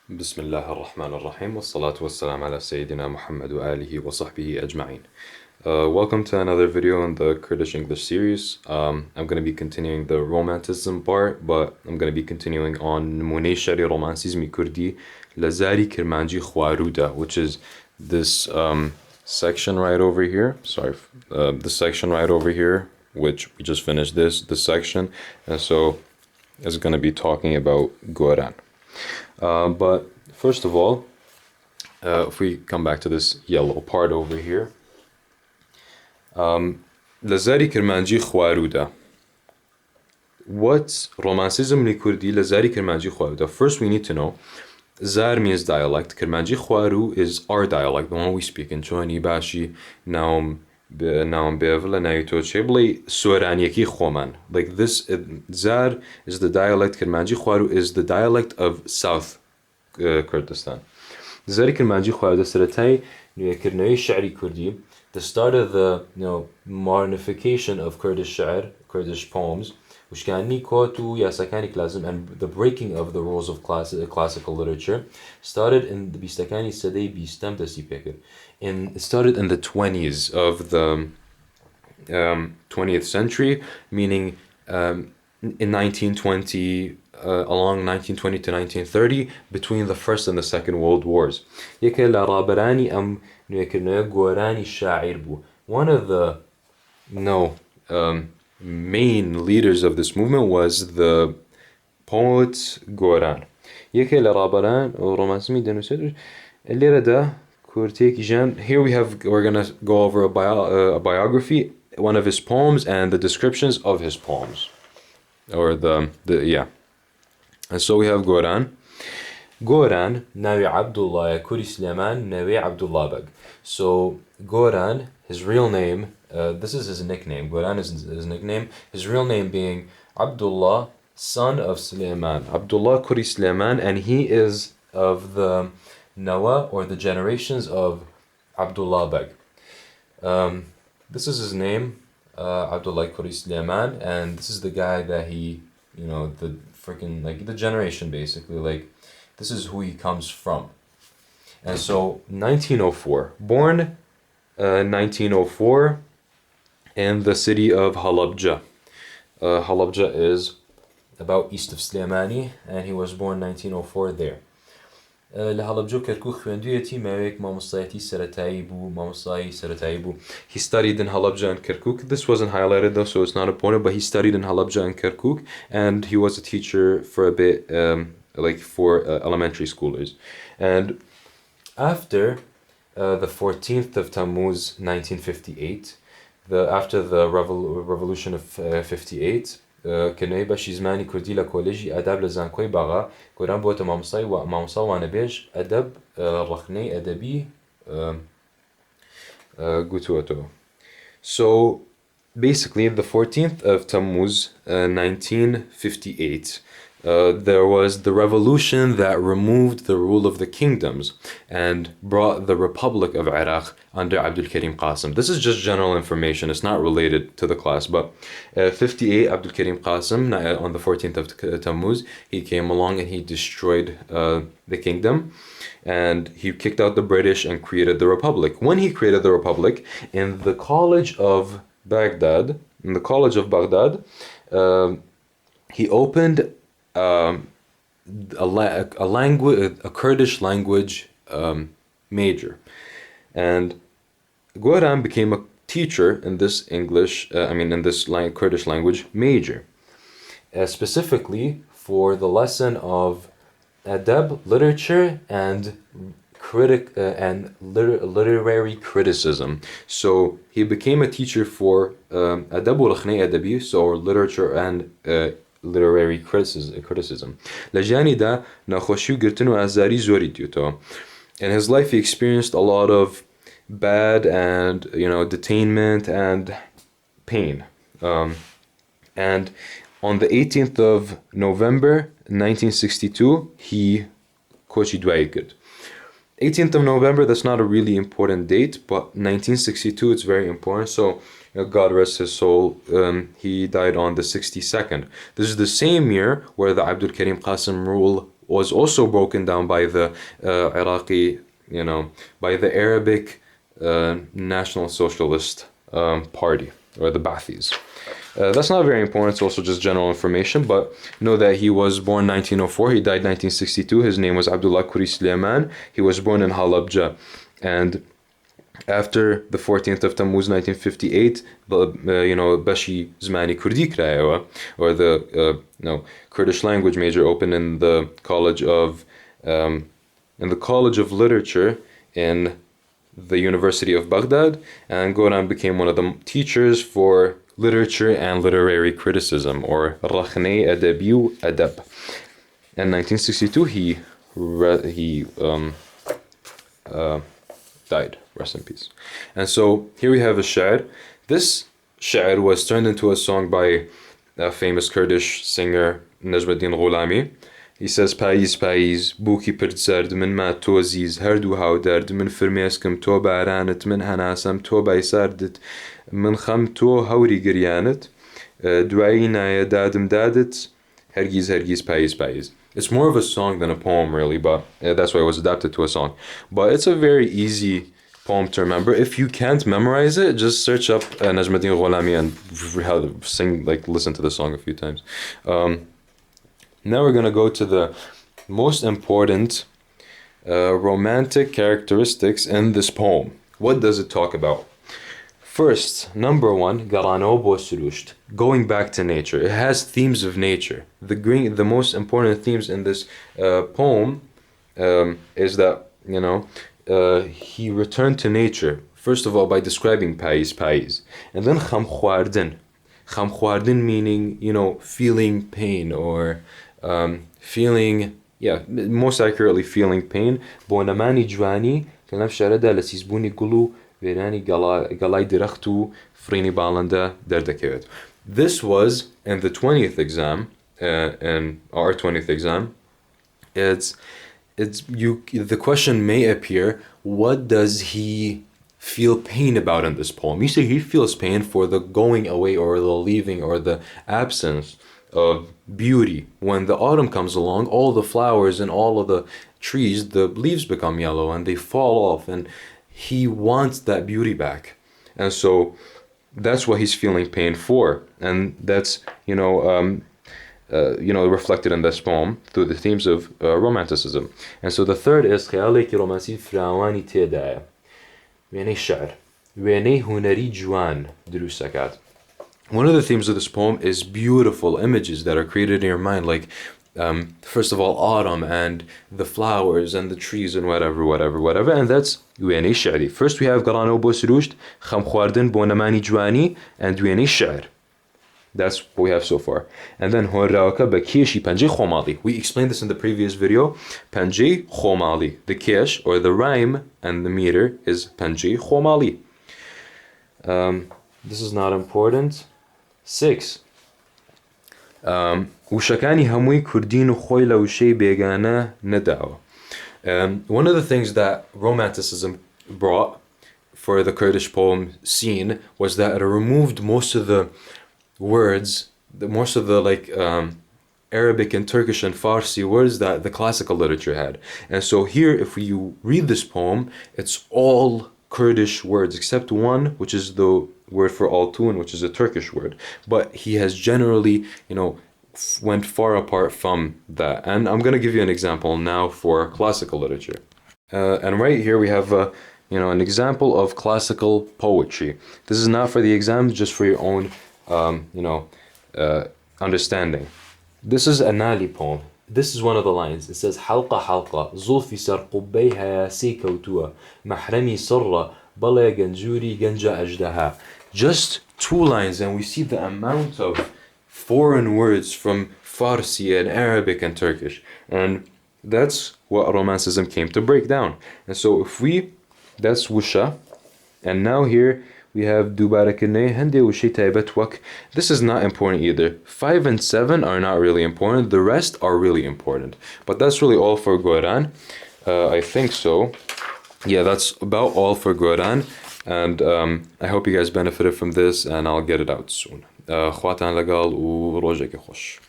بسم الله الرحمن الرحيم والصلاة والسلام على سيدنا محمد وآله وصحبه أجمعين. Welcome to another video in the Kurdish English series. I'm going to be continuing the romanticism part, but I'm going to be continuing on نمونه شعری رۆمانسیزمی کوردی لە کرمانجی خوارودا, which is this section right over here. This section right over here, which we just finished this section, and so it's going to be talking about گۆران. But first of all, if we come back to this yellow part over here, لزاری کرمانجی خوارودا. What's romanticism Kurdi لزاری کرمانجی خوارودا? First, we need to know Zar means dialect. Kermanji Khwaru is our dialect, the one we speak in Choni Bashi, Naum Bevla, Naito Chebli, Suraniaki Khoman. Like this, Zar is the dialect, Kermanji Khwaru is the dialect of South Kurdistan. Zari Kermanji Khwaru, the Saratai, Kirnoi Shari Kurdi, the start of the modernification of Kurdish Sha'ar, Kurdish poems, and the breaking of the rules of classical literature started in the Bistakani Sadei Bistam Tasipekir. It started in the 20s of the 20th century, meaning in 1920, along 1920 to 1930, between the First and the Second World Wars. One of the main leaders of this movement was the poet گۆران. Here we're gonna go over a biography, one of his poems, and the descriptions of his poems, or and so we have گۆران. گۆران ناوی عبدالله کوری سليمان ناوی عبدالله بگ. So گۆران, his real name, this is his nickname. Gōrān is his nickname. His real name being Abdullah, son of Suleiman. Abdullah Kuri Suleiman, and he is of the Nawa, or the generations of Abdullah Beg. This is his name, Abdullah Kuri Suleiman, and this is the guy that he, the freaking, like, the generation basically, like, this is who he comes from. And so, 1904, born 1904, in the city of Halabja. Halabja is about east of Slimani, and he was born 1904 there. He studied in Halabja and Kirkuk. This wasn't highlighted though, so it's not important, but he studied in Halabja and Kirkuk, and he was a teacher for a bit, for elementary schoolers. And after the 14th of Tammuz 1958, after the revolution of 58, كنوي باش يزماني كردي لكوليجي أدب لزانكوي بغا قران بوت مامصاي ومامصا وانا بيج أدب رخني أدبي قوتوتو. So basically, the 14th of Tammuz 1958, there was the revolution that removed the rule of the kingdoms and brought the Republic of Iraq under Abdul Karim Qasim. This is just general information, it's not related to the class, but 58, Abdul Karim Qasim, on the 14th of Tammuz, he came along and he destroyed the kingdom, and he kicked out the British and created the Republic. When he created the Republic, in the College of Baghdad, he opened a Kurdish language major, and Gōrān became a teacher in this Kurdish language major, specifically for the lesson of adab, literature, and literary criticism. So he became a teacher for adab و رخنه ادبی, so literature and literary criticism. لجانی دا نخوشی و گرتن و ازاری زوری دیوتا. In his life, he experienced a lot of bad and detainment and pain. And on the 18th of November 1962, he kochi dwaigid. 18th of November, that's not a really important date, but 1962, it's very important. So God rest his soul, he died on the 62nd. This is the same year where the Abdul Karim Qasim rule was also broken down by the Iraqi, by the Arabic National Socialist Party, or the Ba'athis. That's not very important, it's also just general information, but know that he was born 1904, he died 1962, his name was Abdullah Khoury Suleiman, he was born in Halabja, and after the 14th of Tammuz 1958, Bashi Zmani Kurdi Kraewa, or the Kurdish language major, opened in the College of Literature in the University of Baghdad, and Gōrān became one of the teachers for literature and literary criticism, or Rakhne Adabiu Adab. In 1962, he died. Rest in peace. And so here we have a sha'ir. This sha'ir was turned into a song by a famous Kurdish singer Najmuddin Ghulami. He says, Payis, payis, buki pird zard, min ma to aziz, herdu haudard, min firmeskim to baranit, min hanasam to baisardit, min kham to hauri giryanit, duaina dadim dadit, hergiz, payis, payis. It's more of a song than a poem, really, but that's why it was adapted to a song. But it's a very easy poem to remember. If you can't memorize it, just search up Najmuddin Ghulami and sing, listen to the song a few times. Now we're going to go to the most important romantic characteristics in this poem. What does it talk about? First, number one, Garano Bosrusht, going back to nature. It has themes of nature. The most important themes in this poem is that, he returned to nature, first of all, by describing Pais, and then Khamkhwardin. Khamkhwardin meaning, feeling pain, or most accurately feeling pain. Bonamani Jwani, Kanaf Sharada, Lasizbuni Gulu, Verani Galai Direktu, Frini Balanda, Derdakevet. This was in the 20th exam, in our 20th exam. The question may appear, what does he feel pain about in this poem? You say he feels pain for the going away, or the leaving, or the absence of beauty. When the autumn comes along, all the flowers and all of the trees, the leaves become yellow and they fall off, and he wants that beauty back. And so that's what he's feeling pain for, and that's reflected in this poem through the themes of romanticism. And so the third is خيالك رومانسي فراواني تيدا ويني شعر ويني هنري جوان دروسكات. One of the themes of this poem is beautiful images that are created in your mind, like first of all, autumn and the flowers and the trees and whatever, and that's ويني شعري. First we have Garano Bosrusht, Khamkhwardin Bonamani Jwani, and ويني شعر. That's what we have so far. And then Horraka Bakishi Panji Khomali. We explained this in the previous video. Panji Khomali. The kish, or the rhyme and the meter, is Panji Khomali. This is not important. 6. Ushakani Hamui Kurdinu Khoila Ushe Begana Nadawa. One of the things that Romanticism brought for the Kurdish poem scene was that it removed most of the words, most of the Arabic and Turkish and Farsi words that the classical literature had. And so here, if you read this poem, it's all Kurdish words except one, which is the word for altun, which is a Turkish word. But he has generally, went far apart from that. And I'm going to give you an example now for classical literature. And right here we have an example of classical poetry. This is not for the exam, just for your own understanding. This is a Nali poem. This is one of the lines. It says حلقة حلقة زلفي سر قبيها سيكوتوا محرمي سرة بلا جنجوري جنجا أجدها. Just 2 lines, and we see the amount of foreign words from Farsi and Arabic and Turkish, and that's what Romanticism came to break down. And so that's Wusha, and now here we have Dubarakine Hende Wushi Taibat Wak. This is not important either. 5 and 7 are not really important. The rest are really important. But that's really all for Gōrān. I think so. Yeah, that's about all for Gōrān. And I hope you guys benefited from this, and I'll get it out soon. خواتان لقال و روجك خوش.